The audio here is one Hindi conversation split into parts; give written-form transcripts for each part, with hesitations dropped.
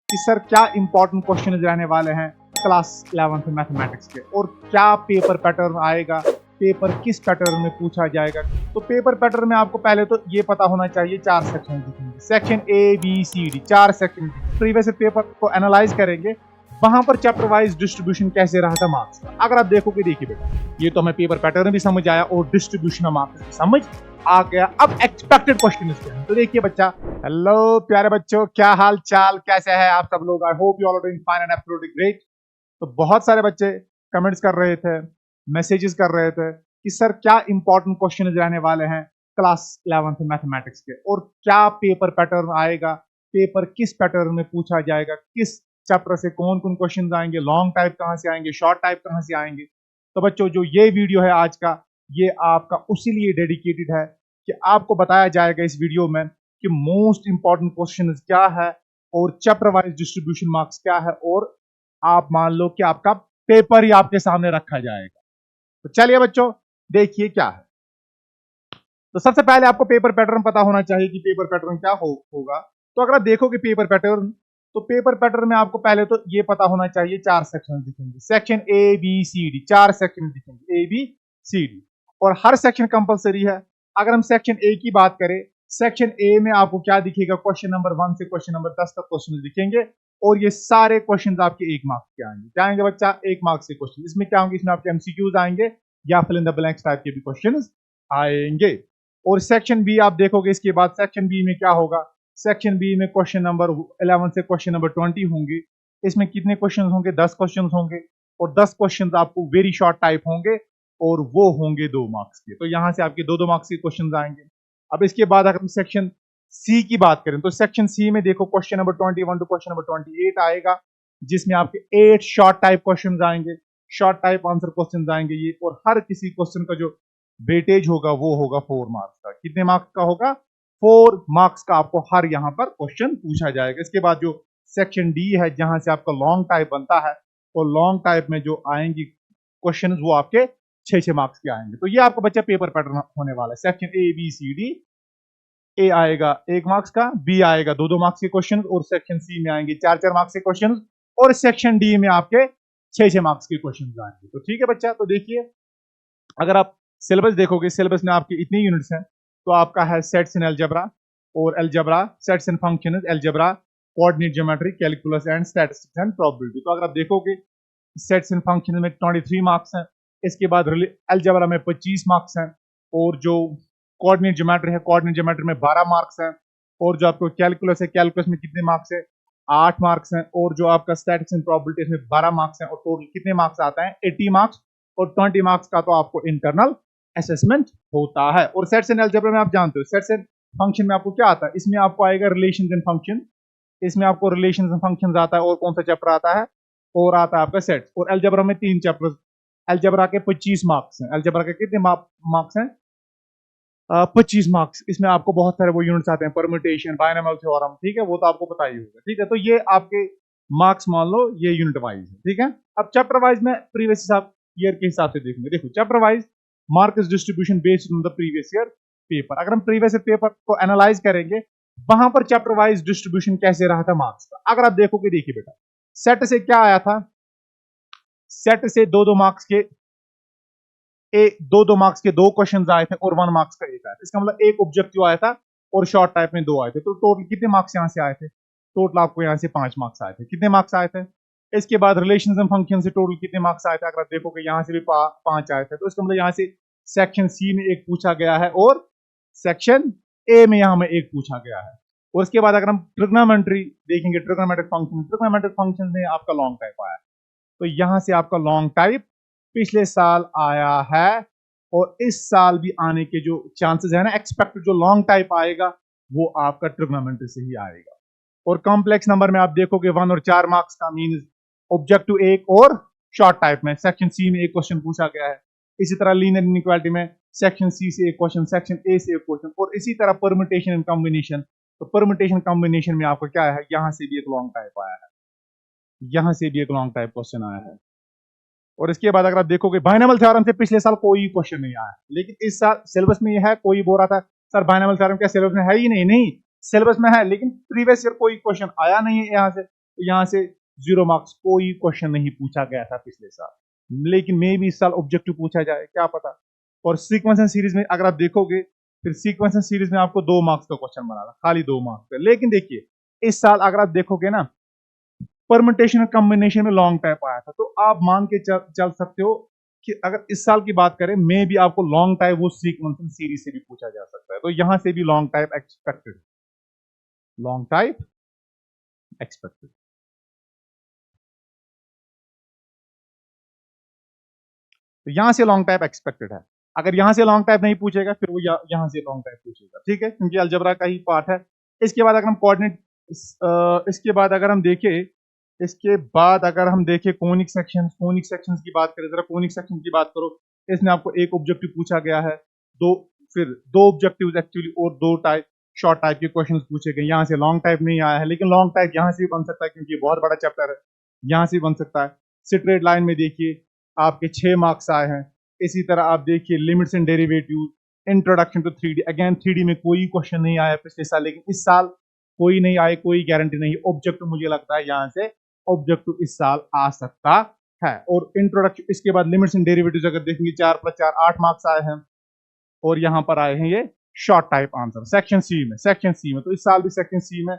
कि सर क्या इंपॉर्टेंट क्वेश्चन रहने वाले हैं क्लास 11th मैथमेटिक्स के और क्या पेपर पैटर्न आएगा, पेपर किस पैटर्न में पूछा जाएगा। तो पेपर पैटर्न में आपको पहले तो ये पता होना चाहिए 4 सेक्शन दिखेंगे, section A B C D, 4 section. Previous paper को एनालाइज करेंगे, वहां पर चैप्टर वाइज डिस्ट्रीब्यूशन कैसे रहा था मार्क्स का। अगर आप देखोगे, देखिए बेटा, ये तो हमें पेपर पैटर्न भी समझ आया और डिस्ट्रीब्यूशन ऑफ मार्क्स भी समझ आ गया। अब एक्सपेक्टेड क्वेश्चन इसके हैं। तो देखिए बच्चा, हेलो प्यारे बच्चों, क्या हाल चाल, कैसे हैं आप सब लोग। I hope you all are doing fine and absolutely great. तो बहुत सारे बच्चे कमेंट्स कर रहे थे, मैसेजेस कर रहे थे कि सर क्या इंपॉर्टेंट क्वेश्चन रहने वाले हैं क्लास 11th मैथमेटिक्स के और क्या पेपर पैटर्न आएगा, पेपर किस पैटर्न में पूछा जाएगा, किस चैप्टर से कौन कौन क्वेश्चन आएंगे, लॉन्ग टाइप कहां से आएंगे, शॉर्ट टाइप कहां से आएंगे। तो बच्चों, जो ये वीडियो है आज का, ये आपका उसी लिए डेडिकेटेड है कि आपको बताया जाएगा इस वीडियो में कि मोस्ट इंपॉर्टेंट क्वेश्चन क्या है और चैप्टर वाइज डिस्ट्रीब्यूशन मार्क्स क्या है, और आप मान लो कि आपका पेपर ही आपके सामने रखा जाएगा। तो चलिए बच्चों, देखिए क्या है। तो सबसे पहले आपको पेपर पैटर्न पता होना चाहिए कि पेपर पैटर्न क्या होगा। तो अगर आप देखोगे पेपर पैटर्न, तो पेपर पैटर्न में आपको पहले तो ये पता होना चाहिए 4 सेक्शन दिखेंगे, section A B C D, 4 section दिखेंगे, ए बी सी डी, और हर सेक्शन कंपलसरी है। अगर हम सेक्शन ए की बात करें, सेक्शन ए में आपको क्या दिखेगा, क्वेश्चन नंबर 1 से क्वेश्चन नंबर 10 तक क्वेश्चन दिखेंगे, और ये सारे क्वेश्चन आपके 1 मार्क्स के आएंगे। क्या आएंगे बच्चा? 1 मार्क्स के क्वेश्चन। इसमें क्या होंगे? इसमें आपके एमसीक्यूज आएंगे या fill in the blanks type के भी क्वेश्चन आएंगे। और सेक्शन बी आप देखोगे, इसके बाद सेक्शन बी में क्या होगा, सेक्शन बी में क्वेश्चन नंबर 11 से क्वेश्चन नंबर 20 होंगे। इसमें कितने क्वेश्चन होंगे? 10 क्वेश्चन होंगे, और 10 क्वेश्चन आपको वेरी शॉर्ट टाइप होंगे और वो होंगे 2 मार्क्स के। तो यहां से आपके 2-2 मार्क्स के क्वेश्चन आएंगे। अब इसके बाद अगर हम सेक्शन सी की बात करें, तो सेक्शन सी में देखो question number 21 to question number 28 आएगा, जिसमें आपके 8 शॉर्ट टाइप क्वेश्चन आएंगे, शॉर्ट टाइप आंसर क्वेश्चन आएंगे ये, और हर किसी क्वेश्चन का जो वेटेज होगा वो होगा 4 मार्क्स का। कितने मार्क्स का होगा? 4 मार्क्स का आपको हर यहां पर क्वेश्चन पूछा जाएगा। इसके बाद जो सेक्शन डी है, जहां से आपका लॉन्ग टाइप बनता है, और लॉन्ग टाइप में जो आएंगी क्वेश्चन वो आपके 6-6 मार्क्स के आएंगे। तो ये आपको बच्चा पेपर पैटर्न होने वाला है। Section A B C D, A आएगा 1 मार्क्स का, बी आएगा 2-2 मार्क्स के क्वेश्चन, और सेक्शन सी में आएंगे 4-4 मार्क्स के क्वेश्चन, और सेक्शन डी में आपके 6-6 मार्क्स के क्वेश्चन आएंगे। तो ठीक है बच्चा। तो देखिए, अगर आप सिलेबस देखोगे, सिलेबस में आपके इतने यूनिट्स हैं। तो आपका है सेट्स इन अलजेब्रा और algebra, sets in functions, algebra, coordinate geometry, calculus and statistics and probability. तो अगर आप देखोगे, सेट्स इन फंक्शन में 23 मार्क्स हैं। इसके बाद अलजेब्रा में 25 मार्क्स हैं, और जो कोऑर्डिनेट ज्योमेट्री है, कोऑर्डिनेट ज्योमेट्री में 12 मार्क्स हैं, और जो आपको कैलकुलस है, कैलकुलस में कितने मार्क्स है? 8 मार्क्स हैं, और जो आपका स्टैटिस्टिक्स एंड प्रोबेबिलिटी में 12 मार्क्स हैं, और टोटल कितने मार्क्स आता है? 80 मार्क्स, और 20 मार्क्स का तो आपको इंटरनल असेसमेंट होता है। और सेट्स एंड अलजेब्रा में आप जानते हो, सेट्स एंड फंक्शन में आपको क्या आता है? इसमें आपको आएगा रिलेशंस एंड फंक्शन, इसमें आपको रिलेशंस एंड फंक्शंस आता है, और कौन सा चैप्टर आता है? और आता है आपका सेट्स। और अलजेब्रा में 3 चैप्टर, अलजेब्रा के 25 मार्क्स हैं। अलजेब्रा के कितने मार्क्स हैं? 25 मार्क्स। इसमें आपको बहुत सारे वो यूनिट्स आते हैं, परम्यूटेशन, बायनोमियल थ्योरम, ठीक है, वो तो आपको पता ही होगा। ठीक है, तो ये आपके मार्क्स मान लो ये यूनिट वाइज है। ठीक है, अब चैप्टर वाइज में प्रीवियस ईयर के हिसाब से देखेंगे। देखो, chapter wise marks distribution based on the previous year paper. अगर हम प्रीवियस ईयर पेपर को एनालाइज करेंगे, वहां पर चैप्टर वाइज डिस्ट्रीब्यूशन कैसे रहा था मार्क्स का। अगर आप देखोगे, देखिए बेटा, सेट से क्या आया था? सेट से 2-2 मार्क्स के 2 क्वेश्चन आए थे, और 1 मार्क्स का एक आया था। इसका मतलब एक ऑब्जेक्टिव आया था और शॉर्ट टाइप में 2 आए थे। तो टोटल कितने मार्क्स यहां से आए थे? टोटल आपको यहां से 5 मार्क्स आए थे। कितने मार्क्स आए थे? इसके बाद रिलेशंस एंड फंक्शन से टोटल कितने मार्क्स आए थे? अगर आप देखोगे, यहां से भी 5 आए थे। तो इसका मतलब यहां से सेक्शन सी में 1 पूछा गया है, और सेक्शन ए में यहां में 1 पूछा गया है। और इसके बाद अगर हम ट्रिग्नोमेट्री देखेंगे, ट्रिग्नोमेट्रिक फंक्शन में आपका लॉन्ग टाइप आया। तो यहां से आपका लॉन्ग टाइप पिछले साल आया है, और इस साल भी आने के जो चांसेस है ना, एक्सपेक्टेड जो लॉन्ग टाइप आएगा वो आपका ट्रिग्नोमेट्री से ही आएगा। और कॉम्प्लेक्स नंबर में आप देखोगे 1 और 4 मार्क्स का, मीन ऑब्जेक्टिव 1 और शॉर्ट टाइप में सेक्शन सी में 1 क्वेश्चन पूछा गया है। इसी तरह लीनियर इनइक्वालिटी में सेक्शन सी से 1 क्वेश्चन, सेक्शन ए से 1 क्वेश्चन, और इसी तरह परम्यूटेशन एंड कॉम्बिनेशन। तो परम्यूटेशन कॉम्बिनेशन में आपको क्या है? यहां से भी एक लॉन्ग टाइप आया है, यहां से भी एक लॉन्ग टाइप क्वेश्चन आया है। और इसके बाद अगर आप देखोगे, बायनोमियल थ्योरम से पिछले साल कोई क्वेश्चन नहीं आया, लेकिन इस साल सिलेबस में यह है। कोई बोल रहा था सर बायनोमियल थ्योरम क्या सिलेबस में है ही नहीं? नहीं, सिलेबस में है, लेकिन प्रीवियस ईयर कोई क्वेश्चन आया नहीं है यहां से। तो यहाँ से 0 मार्क्स, कोई क्वेश्चन नहीं पूछा गया था पिछले साल, लेकिन मे भी इस साल ऑब्जेक्टिव पूछा जाए, क्या पता। और सीक्वेंस एंड सीरीज में अगर आप देखोगे, फिर सीक्वेंस एंड सीरीज में आपको 2 मार्क्स का क्वेश्चन बना था, खाली 2 मार्क्स का। लेकिन देखिए इस साल अगर आप देखोगे ना, परमुटेशन और कॉम्बिनेशन में लॉन्ग टाइप आया था, तो आप मान के चल सकते हो कि अगर इस साल की बात करें, मे भी आपको लॉन्ग टाइप वो सीक्वेंस एंड सीरीज से भी पूछा जा सकता है। तो यहां से भी long type expected, long type expected. तो यहां से लॉन्ग टाइप एक्सपेक्टेड है। अगर यहां से लॉन्ग टाइप नहीं पूछेगा, फिर वो यहां से लॉन्ग टाइप पूछेगा, ठीक है, क्योंकि अलजबरा का ही पार्ट है। इसके बाद अगर हम कोऑर्डिनेट, इसके बाद अगर हम देखें, इसके बाद अगर हम देखें कोनिक सेक्शंस, कोनिक सेक्शंस की बात करें, जरा कोनिक सेक्शन की बात करो। इसमें आपको एक ऑब्जेक्टिव पूछा गया है, दो, फिर 2 ऑब्जेक्टिव्स एक्चुअली, और 2 टाइप शॉर्ट टाइप के क्वेश्चंस पूछे गए। यहाँ से लॉन्ग टाइप नहीं आया है, लेकिन लॉन्ग टाइप यहाँ से भी बन सकता है, क्योंकि ये बहुत बड़ा चैप्टर है, यहाँ से बन सकता है। स्ट्रेट लाइन में देखिए आपके 6 मार्क्स आए हैं। इसी तरह आप देखिए limits and derivative, introduction to 3D, again 3D में कोई क्वेश्चन नहीं आया पिछले साल, लेकिन इस साल कोई नहीं आए, कोई गारंटी नहीं। ऑब्जेक्टिव मुझे लगता है यहाँ से ऑब्जेक्टिव इस साल आ सकता है। और इंट्रोडक्शन, इसके बाद लिमिट्स एंड डेरिवेटिव्स अगर देखेंगे 4 + 4 8 मार्क्स आए हैं, और यहाँ पर आए हैं ये short type answer section C में, सेक्शन सी में। तो इस साल भी सेक्शन सी में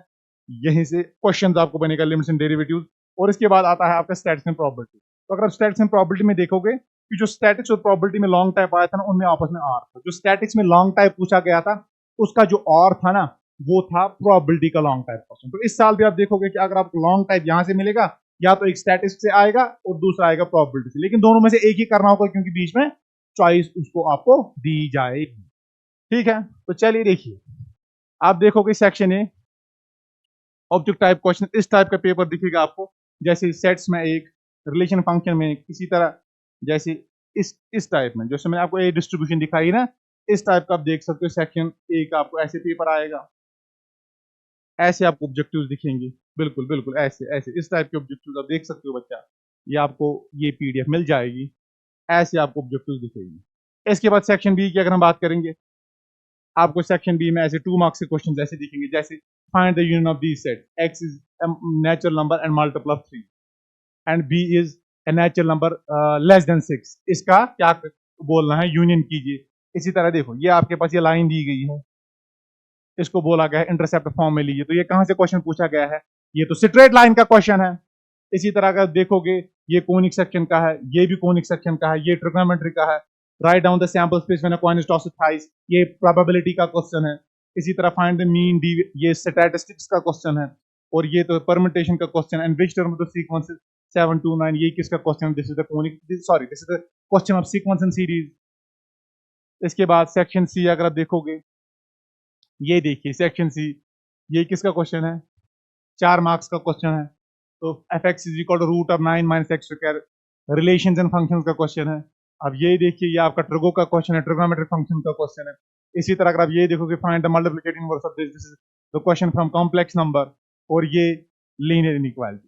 यहीं से क्वेश्चन आपको बनेगा, लिमिट्स एंड डेरिवेटिव्स। और इसके बाद आता है आपका स्टैटिस्टिक्स एंड प्रोबेबिलिटी। तो अगर आप स्टैटिस्टिक्स एंड प्रोबेबिलिटी में देखोगे कि जो स्टैटिक्स और प्रोबेबिलिटी में लॉन्ग टाइप आया था ना, उनमें आपस में आर था। जो स्टैटिक्स में लॉन्ग टाइप पूछा गया था, उसका जो और था ना, वो था प्रोबेबिलिटी का लॉन्ग टाइप क्वेश्चन। तो इस साल भी आप देखोगे कि अगर आपको लॉन्ग टाइप यहां से मिलेगा, या तो एक स्टैटिस्टिक्स से आएगा और दूसरा आएगा प्रोबेबिलिटी से, लेकिन दोनों में से एक ही करना होगा, क्योंकि बीच में चॉइस उसको आपको दी जाएगी, ठीक है। तो चलिए देखिए, आप देखोगे section A object type question, इस टाइप का पेपर दिखेगा आपको, जैसे सेट्स में एक, रिलेशन फंक्शन में किसी तरह, जैसे इस टाइप में, जैसे मैंने आपको ए डिस्ट्रीब्यूशन दिखाई ना, इस टाइप का आप देख सकते हो। सेक्शन ए का आपको ऐसे पेपर आएगा, ऐसे आपको ऑब्जेक्टिव्स दिखेंगे, बिल्कुल बिल्कुल ऐसे ऐसे, इस टाइप के ऑब्जेक्टिव्स आप देख सकते हो बच्चा, ये आपको ये पीडीएफ मिल जाएगी, ऐसे आपको ऑब्जेक्टिव्स दिखेगी। इसके बाद सेक्शन बी की अगर हम बात करेंगे, आपको सेक्शन बी में ऐसे 2 मार्क्स के क्वेश्चन ऐसे दिखेंगे, जैसे find the union of these set, x is natural number and multiple of 3 and b is a natural number less than 6, इसका क्या बोलना है, यूनियन कीजिए। इसी तरह देखो, ये आपके पास ये लाइन दी गई है, इसको बोला गया है इंटरसेप्ट फॉर्म में लीजिए। तो ये कहां से क्वेश्चन पूछा गया है, ये तो स्ट्रेट लाइन का क्वेश्चन है। इसी तरह अगर देखोगे, ये कोनिक सेक्शन का है, ये भी कोनिक सेक्शन का है, ये ट्रिग्नोमेट्री का है। Write down the sample space when a coin is tossed thrice, ये प्रोबेबिलिटी का क्वेश्चन है। इसी तरह फाइंड द मीन डी, ये स्टैटिस्टिक्स का क्वेश्चन है। और ये तो परम्यूटेशन का question, and which term of the sequence 7 2 9, ये किसका question, this is the conic, sorry this is the question of sequence and series. इसके बाद सेक्शन सी अगर आप देखोगे, ये देखिए सेक्शन सी, ये किसका क्वेश्चन है, 4 मार्क्स का क्वेश्चन है। तो f x is equal to root of 9 minus x square, relations and functions का क्वेश्चन है। अब ये देखिए, ये आपका ट्रिगो का क्वेश्चन है, ट्रिग्नोमेट्रिक फंक्शन का क्वेश्चन है। इसी तरह अगर आप ये देखोगे, find the multiplicative inverse of this is the question from complex number, और ये लीनियर इनइक्वालिटी।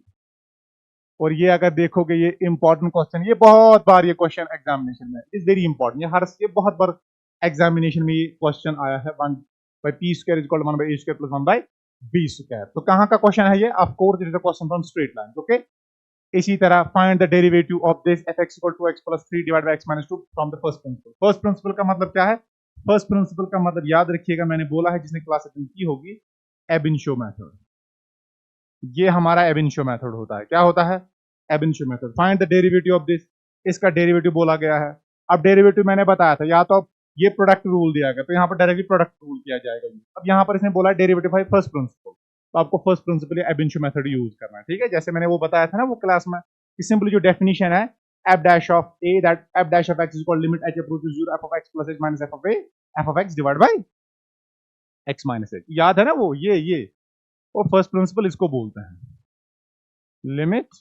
और ये अगर देखोगे, ये इंपॉर्टेंट क्वेश्चन, ये बहुत बार ये क्वेश्चन एग्जामिनेशन में इज वेरी इंपॉर्टेंट, ये बहुत बार एग्जामिनेशन में ये क्वेश्चन आया है, 1 by p square is equal to 1 by a square plus 1 by b square। तो कहां का क्वेश्चन है ये, of course it is a question from straight line, okay. इसी तरह find the derivative of this fx equal to x plus 3 divided by x minus 2 from the first principle. First principle का मतलब क्या है, फर्स्ट प्रिंसिपल का मतलब याद रखिएगा, मैंने बोला है, जिसने क्लास अटेंड की होगी, एब इनिशियो मेथड। ये हमारा एब इनिशियो मेथड होता है। क्या होता है, एब initio method. Find the derivative of this, इसका डेरिवेटिव बोला गया है। अब डेरिवेटिव मैंने बताया था, या तो ये प्रोडक्ट रूल दिया गया, तो यहाँ पर डायरेक्टली प्रोडक्ट रूल किया जाएगा। अब यहाँ पर इसने बोला डेरिवेटिव बाय फर्स्ट प्रिंसिपल, तो आपको फर्स्ट प्रिंसिपल या एब इनिशियो मेथड यूज करना है, ठीक है। जैसे मैंने वो बताया था ना वो क्लास में, कि सिंपली जो डेफिनेशन है, F dash of A, that F dash of x is equal limit H approaches 0 F of x plus H minus F of A, F of x divide by x minus H. याद है ना वो, ये वो फर्स्ट प्रिंसिपल इसको बोलते हैं, limit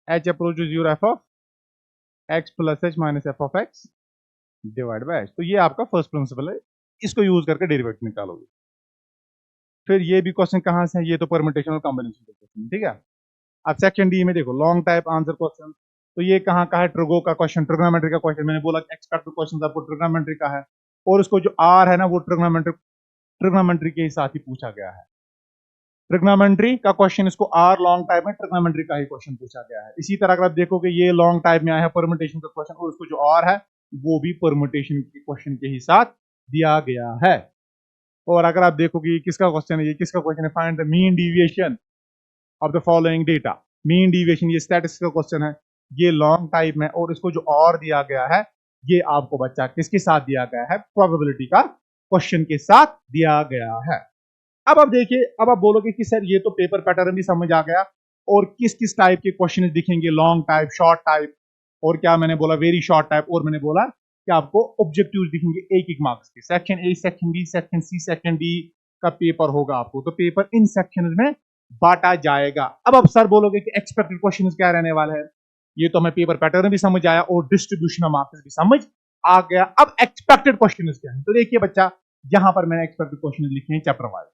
H approaches 0 F of x plus H minus F of x divide by H. तो ये आपका फर्स्ट प्रिंसिपल है, इसको यूज करके डेरिवेटिव निकालोगे। फिर ये भी क्वेश्चन कहां से है, ये तो परम्यूटेशन और कॉम्बिनेशन का क्वेश्चन, ठीक है। अब सेक्शन डी में देखो, लॉन्ग टाइप आंसर क्वेश्चन, तो ये कहां का है, ट्रिगो का क्वेश्चन, ट्रिग्नोमेट्री का क्वेश्चन। मैंने बोला एक्सपेक्टेड क्वेश्चन आपको ट्रिग्नोमेट्री का है, और उसको जो आर है ना, वो ट्रिग्नोमेट्री के साथ ही पूछा गया है। ट्रिग्नोमेट्री का क्वेश्चन, इसको आर लॉन्ग टाइप में ट्रिग्नोमेट्री का ही क्वेश्चन पूछा गया है। इसी तरह अगर आप देखोगे ये लॉन्ग टाइप में आया है परमुटेशन का क्वेश्चन, और उसको जो आर है वो भी परमुटेशन के क्वेश्चन के ही साथ दिया गया है। और अगर आप देखोगे किसका क्वेश्चन है, ये किसका क्वेश्चन है, find the mean deviation of the following data. Mean deviation ये स्टैटिस्टिकल क्वेश्चन है, ये लॉन्ग टाइप में, और इसको जो और दिया गया है ये आपको बच्चा किसके साथ दिया गया है, प्रोबेबिलिटी का क्वेश्चन के साथ दिया गया है। अब आप देखिए, अब आप बोलोगे कि सर ये तो पेपर पैटर्न भी समझ आ गया, और किस किस टाइप के क्वेश्चन दिखेंगे, लॉन्ग टाइप, शॉर्ट टाइप, और क्या मैंने बोला वेरी शॉर्ट टाइप, और मैंने बोला कि आपको ऑब्जेक्टिव दिखेंगे एक एक मार्क्स के, section A, section B, section C, section D का पेपर होगा आपको, तो पेपर इन सेक्शन में बांटा जाएगा। अब आप सर बोलोगे कि एक्सपेक्टेड क्वेश्चन क्या रहने वाले हैं, ये तो हमें पेपर पैटर्न भी समझ आया और डिस्ट्रीब्यूशन ऑफ मार्क्स भी समझ आ गया, अब एक्सपेक्टेड क्वेश्चन क्या है। तो देखिए बच्चा, यहां पर मैंने एक्सपेक्टेड क्वेश्चन लिखे हैं चैप्टर वाइज,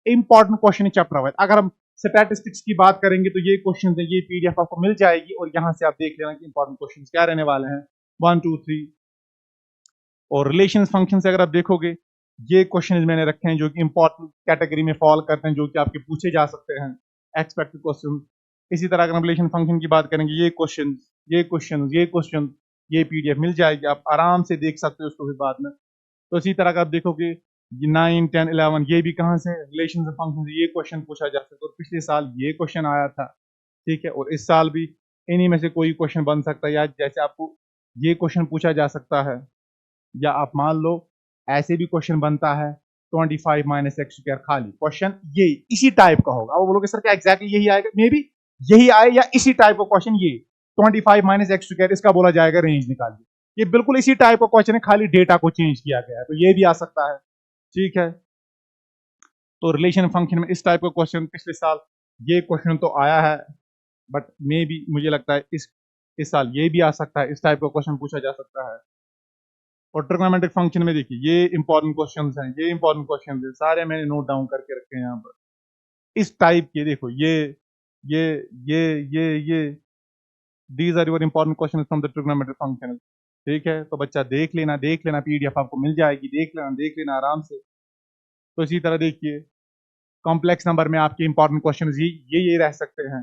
इंपॉर्टेंट क्वेश्चन है चैप्टर वाइज। अगर हम स्टैटिस्टिक्स की बात करेंगे तो ये क्वेश्चन है, ये पीडीएफ आपको मिल जाएगी, और यहां से आप देख लेना कि इंपॉर्टेंट क्वेश्चन क्या रहने वाले हैं, 1 2 3। और रिलेशन फंक्शन से अगर आप देखोगे, ये क्वेश्चन मैंने रखे हैं जो कि इंपॉर्टेंट कैटेगरी में फॉल करते हैं, जो कि आपके पूछे जा सकते हैं, एक्सपेक्टेड क्वेश्चन। इसी तरह अगर हम रिलेशन फंक्शन की बात करेंगे, ये क्वेश्चन, ये क्वेश्चन, ये क्वेश्चन, ये पीडीएफ मिल जाएगी, आप आराम से देख सकते हो उसको भी बाद में। तो इसी तरह का आप देखोगे 9 10 11, ये भी कहाँ से, रिलेशन फंक्शन से ये क्वेश्चन पूछा जा सकता है, और पिछले साल ये क्वेश्चन आया था, ठीक है, और इस साल भी इन्हीं में से कोई क्वेश्चन बन सकता है, या जैसे आपको ये क्वेश्चन पूछा जा सकता है, या आप मान लो ऐसे भी क्वेश्चन बनता है 25 माइनस एक्स स्क्वायर, खाली क्वेश्चन ये इसी टाइप का होगा। आप बोलोगे सर क्या एग्जैक्टली यही आएगा, मे बी यही आए या इसी टाइप का क्वेश्चन, ये 25 माइनस एक्स स्क्वायर, इसका बोला जाएगा रेंज निकालिए, ये बिल्कुल इसी टाइप का क्वेश्चन है, खाली डेटा को चेंज किया गया है, तो ये भी आ सकता है, ठीक है। तो रिलेशन फंक्शन में इस टाइप का क्वेश्चन पिछले साल ये क्वेश्चन तो आया है, बट मे बी मुझे लगता है इस साल ये भी आ सकता है, इस टाइप का क्वेश्चन पूछा जा सकता है। और ट्रिग्नोमेट्रिक फंक्शन में देखिए ये इंपॉर्टेंट क्वेश्चंस हैं, ये इंपॉर्टेंट क्वेश्चंस हैं, सारे मैंने नोट डाउन करके रखे हैं यहाँ पर, इस टाइप के देखो, ये ये ये these are your important question from the trigonometric function, ठीक है। तो बच्चा देख लेना पीडीएफ आपको मिल जाएगी, देख लेना आराम से। तो इसी तरह देखिए कॉम्प्लेक्स नंबर में आपके इंपॉर्टेंट क्वेश्चन ये रह सकते हैं,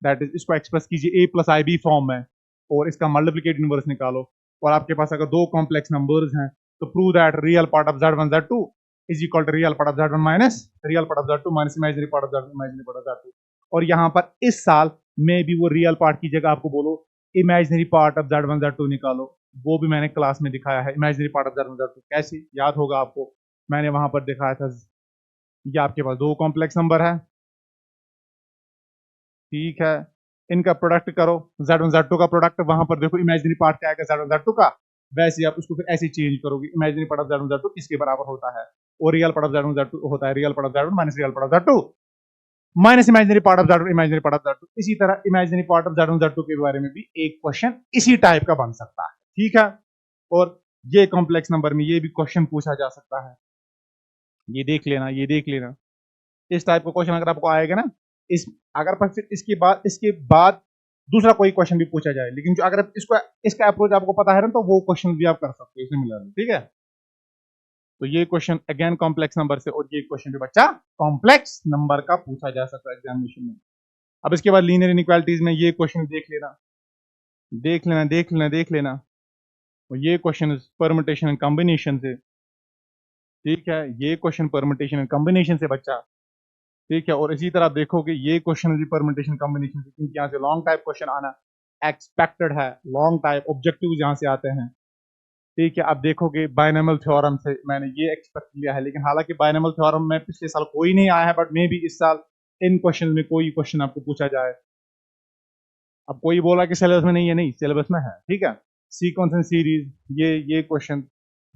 दैट इज इसको एक्सप्रेस कीजिए a plus i b form में, और इसका मल्टीप्लिकेटिव इनवर्स निकालो, और आपके पास अगर दो कॉम्प्लेक्स नंबर्स हैं तो prove that real part of z1 z2 is equal to real part of z1 minus real part of z2 minus imaginary part of z1 imaginary part of z2। और यहाँ पर इस साल में भी वो रियल पार्ट की जगह आपको बोलो imaginary part of z1 z2 निकालो, वो भी मैंने क्लास में दिखाया है, imaginary part of z1 z2 कैसे याद होगा आपको, मैंने वहां पर दिखाया था। ये आपके पास दो कॉम्प्लेक्स नंबर है, ठीक है, इनका प्रोडक्ट करो, z1 z2 का प्रोडक्ट, वहां पर देखो इमेजिनरी पार्ट क्या आएगा z1 z2 का, वैसे आप उसको फिर ऐसे चेंज करोगे, imaginary part of z1 z2 किसके बराबर होता है, और real part of z1 z2 होता है real part of z1 minus real part of z2 minus imaginary part of z1 imaginary part of z2। इसी तरह imaginary part of z1 z2 के बारे में भी एक क्वेश्चन इसी टाइप का बन सकता है, ठीक है। और ये कॉम्प्लेक्स नंबर में ये भी क्वेश्चन पूछा जा सकता है, ये देख लेना, इस टाइप का क्वेश्चन अगर आपको आएगा ना, इस अगर फिर इसके बाद दूसरा कोई क्वेश्चन भी पूछा जाए, लेकिन जो अगर इसका अप्रोच आपको पता है ना, तो वो क्वेश्चन भी आप कर सकते हो सिमिलरली, ठीक है। तो ये क्वेश्चन अगेन कॉम्प्लेक्स नंबर से, और ये क्वेश्चन भी बच्चा कॉम्प्लेक्स नंबर का पूछा जा सकता है एग्जामिनेशन में। अब इसके बाद लीनियर इनइक्वालिटीज में ये क्वेश्चन देख लेना, और ये क्वेश्चन परमुटेशन एंड कॉम्बिनेशन से, ठीक है, ये क्वेश्चन परमुटेशन एंड कॉम्बिनेशन से बच्चा, ठीक है। और इसी तरह आप देखोगे ये क्वेश्चन भी परमुटेशन कॉम्बिनेशन से, क्योंकि यहाँ से लॉन्ग टाइप क्वेश्चन आना एक्सपेक्टेड है, लॉन्ग टाइप ऑब्जेक्टिव यहाँ से आते हैं, ठीक है। आप देखोगे बायनॉमियल थ्योरम से मैंने ये एक्सपेक्ट किया है, लेकिन हालांकि बायनॉमियल थ्योरम में पिछले साल कोई नहीं आया है, बट मे भी इस साल इन क्वेश्चन में कोई क्वेश्चन आपको पूछा जाए। अब कोई बोला कि सिलेबस में नहीं है, नहीं सिलेबस में है, ठीक है। सीक्वेंस एंड सीरीज, ये क्वेश्चन,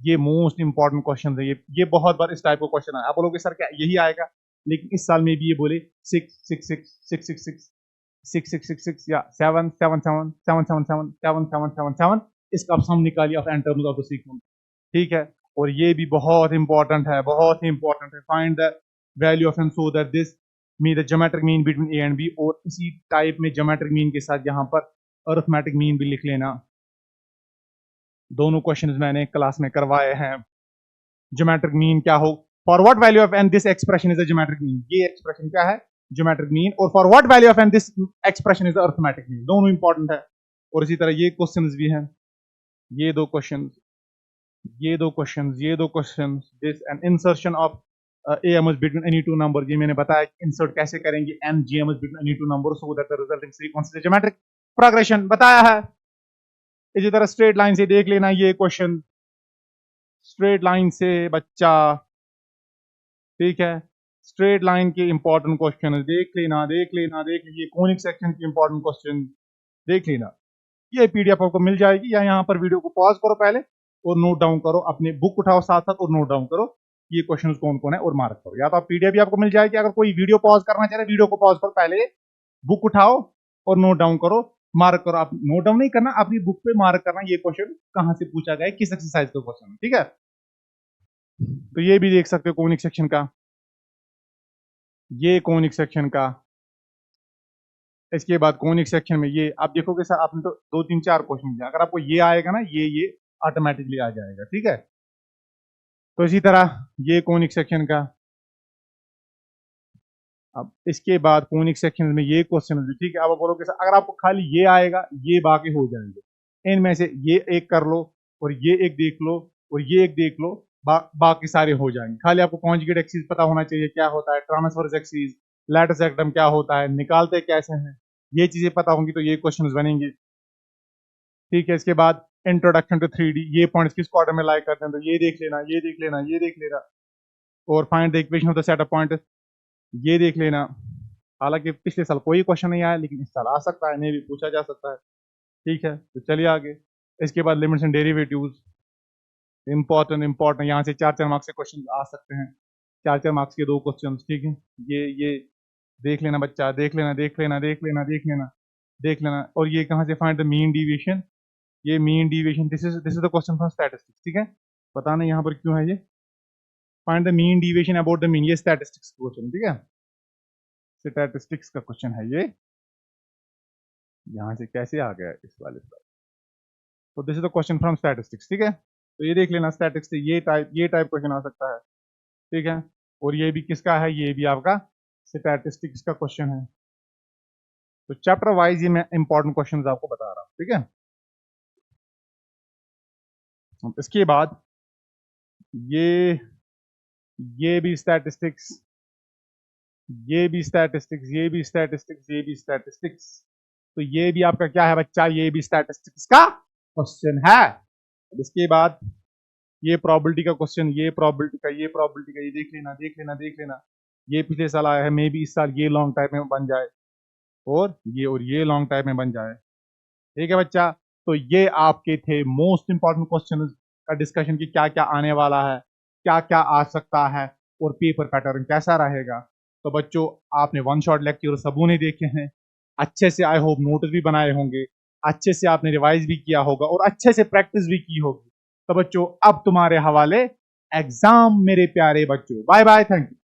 ये मोस्ट इंपॉर्टेंट क्वेश्चन है, ये बहुत बार इस टाइप का क्वेश्चन है। आप बोलोगे सर क्या यही आएगा, लेकिन इस साल में भी ये बोले 6 6 6 6 6 6 6 6 6 6 या 7 7 7 7 7 7 7 7 7 7, इसका सम निकालिए of n terms of the sequence, ठीक है। और ये भी बहुत इंपॉर्टेंट है, find the value of n so that this mean the geometric mean between a and b, और इसी टाइप में ज्योमेट्रिक मीन के साथ यहाँ पर अरिथमेटिक मीन भी लिख लेना। दोनों क्वेश्चंस मैंने क्लास में करवाए हैं। ज्योमेट्रिक मीन क्या हो, for what value of n this expression is a geometric mean, ये एक्सप्रेशन क्या है, ज्योमेट्रिक मीन। और for what value of n this expression is arithmetic mean, दोनों इंपॉर्टेंट है। और इसी तरह ये क्वेश्चंस भी हैं, ये दो क्वेश्चंस, ये दो क्वेश्चंस, ये दो questions, this n insertion of AMS between any two number, ये मैंने बताया इंसर्ट कैसे करेंगे n GMS between any two number so that the resulting sequence is geometric progression, बताया है। इसी तरह स्ट्रेट लाइन से देख लेना ये क्वेश्चन, स्ट्रेट लाइन से बच्चा, ठीक है, स्ट्रेट लाइन के इंपॉर्टेंट क्वेश्चन देख लेना, देख लेना, देख लीजिए, कॉनिक सेक्शन के इंपॉर्टेंट क्वेश्चन देख लेना। ये PDF आपको मिल जाएगी, या यहाँ पर वीडियो को पॉज करो पहले और नोट डाउन करो, अपने बुक उठाओ साथ साथ और नोट डाउन करो ये क्वेश्चन कौन कौन है और मार्क करो। या तो आप PDF भी आपको मिल जाएगी, अगर कोई वीडियो पॉज करना चाहे वीडियो को पॉज करो, पहले बुक उठाओ और नोट डाउन करो, मार्क करो। आप नोट डाउन नहीं करना, अपनी बुक पे मार्क करना ये क्वेश्चन कहां से पूछा गया, किस एक्सरसाइज का क्वेश्चन, ठीक है। तो ये भी देख सकते हो कॉनिक सेक्शन का, ये कॉनिक सेक्शन का। इसके बाद कॉनिक सेक्शन में ये आप देखोगे सर, आपने तो 2 3 4 क्वेश्चन दिया, अगर आपको ये आएगा ना, ये ऑटोमेटिकली आ जाएगा, ठीक है। तो इसी तरह ये कॉनिक सेक्शन का। अब इसके बाद कॉनिक सेक्शन में ये क्वेश्चन है, ठीक है। अब आप बोलोगे सर अगर आपको खाली ये आएगा, ये बाकी हो जाएंगे, इनमें से ये एक कर लो और ये एक देख लो और ये एक देख लो, बाकी सारे हो जाएंगे। खाली आपको कॉन्जुगेट एक्सिस पता होना चाहिए क्या होता है, ट्रांसवर्स एक्सिस, लैटिस रेक्टम क्या होता है, निकालते कैसे हैं, ये चीजें पता होंगी तो ये क्वेश्चंस बनेंगे, ठीक है। इसके बाद इंट्रोडक्शन टू 3D, ये पॉइंट्स किस क्वाड्रेंट में लाई करते हैं, तो ये देख लेना, ये देख लेना, ये देख लेना। और find the equation of the set of point, ये देख लेना। हालांकि पिछले साल कोई क्वेश्चन नहीं आया, लेकिन इस साल आ सकता है, नहीं भी पूछा जा सकता है, ठीक है। तो चलिए आगे। इसके बाद लिमिट्स एंड डेरिवेटिव्स, इंपॉर्टेंट यहाँ से 4 मार्क्स के क्वेश्चन आ सकते हैं, 4 मार्क्स के 2 क्वेश्चन, ठीक है। ये देख लेना बच्चा, देख लेना, देख लेना, देख लेना, देख लेना, देख लेना। और ये कहाँ से फाइंड द मीन डिविएशन, ये mean deviation, this is the question from statistics, ठीक है। पता नहीं यहाँ पर क्यों है ये, find the mean deviation about the mean, ये स्टैटिस्टिक्स क्वेश्चन, ठीक है, स्टैटिस्टिक्स का क्वेश्चन है ये। यहाँ से कैसे आ गया इस वाले पर, तो this is the question from statistics, ठीक है। तो ये देख लेना, स्टैटिस्टिक्स से ये टाइप क्वेश्चन आ सकता है, ठीक है। और ये भी किसका है, ये भी आपका स्टैटिस्टिक्स का क्वेश्चन है। तो चैप्टर वाइज ये मैं इंपॉर्टेंट क्वेश्चंस आपको बता रहा हूं, ठीक है। इसके बाद ये भी स्टैटिस्टिक्स, ये भी स्टैटिस्टिक्स, ये भी स्टैटिस्टिक्स, ये भी स्टैटिस्टिक्स। तो ये भी आपका क्या है बच्चा, ये भी स्टैटिस्टिक्स का क्वेश्चन है। इसके बाद ये प्रोबेबिलिटी का क्वेश्चन, ये प्रोबेबिलिटी का, ये प्रोबेबिलिटी का, ये देख लेना, देख लेना, देख लेना। ये पिछले साल आया है, मे बी इस साल ये लॉन्ग टाइप में बन जाए और ये लॉन्ग टाइप में बन जाए, ठीक है बच्चा। तो ये आपके थे मोस्ट इंपॉर्टेंट क्वेश्चन का डिस्कशन की क्या क्या आने वाला है, क्या क्या आ सकता है और पेपर पैटर्न कैसा रहेगा। तो बच्चों आपने वन शॉट लेक्चर सबों ने देखे हैं, अच्छे से आई होप नोट्स भी बनाए होंगे, अच्छे से आपने रिवाइज भी किया होगा और अच्छे से प्रैक्टिस भी की होगी। तो बच्चों अब तुम्हारे हवाले एग्जाम मेरे प्यारे बच्चों, बाय बाय, थैंक यू।